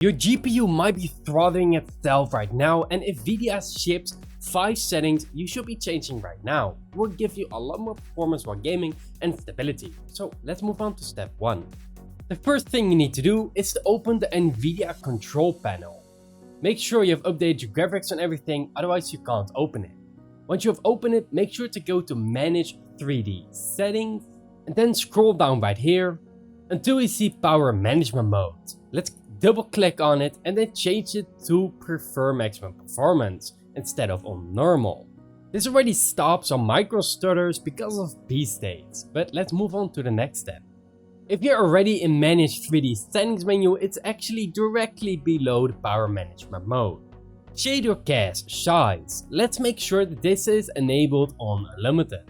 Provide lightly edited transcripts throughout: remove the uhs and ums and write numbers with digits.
Your GPU might be throttling itself right now, and NVIDIA ships 5 settings you should be changing right now. It will give you a lot more performance while gaming and stability. So let's move on to step 1. The first thing you need to do is to open the NVIDIA control panel. Make sure you have updated your graphics and everything, otherwise you can't open it. Once you have opened it, make sure to go to Manage 3D Settings and then scroll down right here until you see Power Management Mode. Let's double click on it and then change it to Prefer Maximum Performance instead of on Normal. This already stops on micro stutters because of p-states, but let's move on to the next step. If you're already in Manage 3D Settings menu, it's actually directly below the Power Management Mode. Shader cache size. Let's make sure that this is enabled on Unlimited.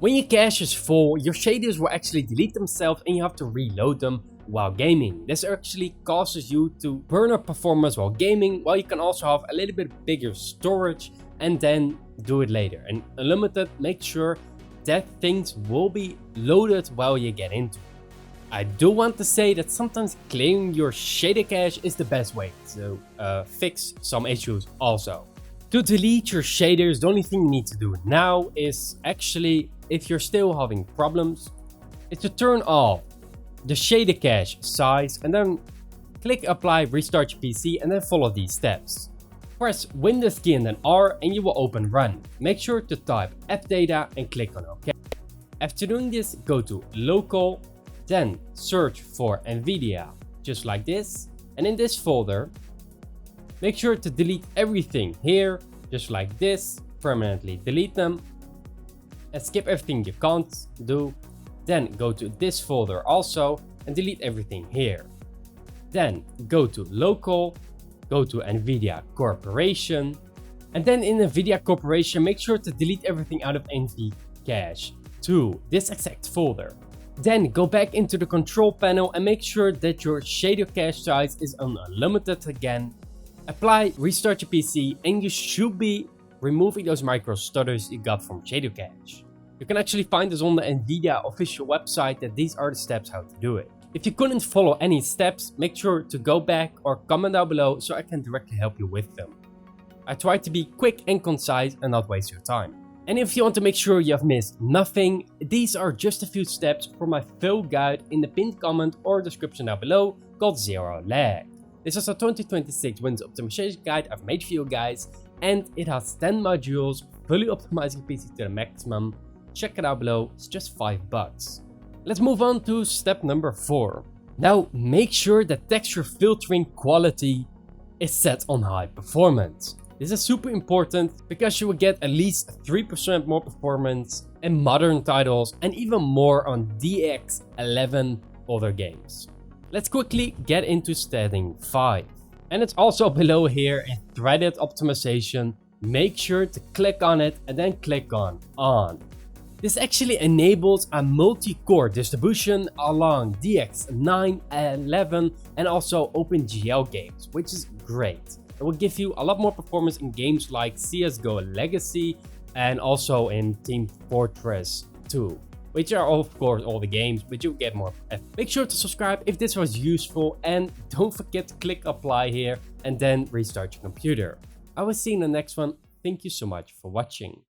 When your cache is full, your shaders will actually delete themselves and you have to reload them while gaming. This actually causes you to burn up performance while gaming, while you can also have a little bit bigger storage and then do it later. And Unlimited, make sure that things will be loaded while you get into it. I do want to say that sometimes clearing your shader cache is the best way to fix some issues also. To delete your shaders, the only thing you need to do now is actually, if you're still having problems, is to turn off the shader cache size and then click apply, restart your PC and then follow these steps. Press Windows key and then R and you will open run. Make sure to type fdata and click on OK. After doing this, go to local, then search for NVIDIA, just like this. And in this folder, make sure to delete everything here, just like this, permanently delete them. And skip everything you can't do. Then go to this folder also and delete everything here. Then go to local, go to NVIDIA Corporation. And then in NVIDIA Corporation, make sure to delete everything out of NV cache to this exact folder. Then go back into the control panel and make sure that your shader cache size is on Unlimited again. Apply, restart your PC, and you should be removing those micro stutters you got from shader cache. You can actually find this on the NVIDIA official website that these are the steps how to do it. If you couldn't follow any steps, make sure to go back or comment down below so I can directly help you with them. I try to be quick and concise and not waste your time. And if you want to make sure you have missed nothing, these are just a few steps from my full guide in the pinned comment or description down below called Zero Lag. This is a 2026 Windows optimization guide I've made for you guys, and it has 10 modules fully optimizing PC to the maximum. Check it out below, it's just $5. Let's move on to step number 4. Now make sure that texture filtering quality is set on high performance. This is super important because you will get at least 3% more performance in modern titles and even more on DX11 older games. Let's quickly get into setting 5. And it's also below here in threaded optimization. Make sure to click on it and then click on On. This actually enables a multi-core distribution along DX9, 11 and also OpenGL games, which is great. It will give you a lot more performance in games like CSGO Legacy and also in Team Fortress 2, which are of course all the games, but you'll get more. Make sure to subscribe if this was useful and don't forget to click apply here and then restart your computer. I will see you in the next one. Thank you so much for watching.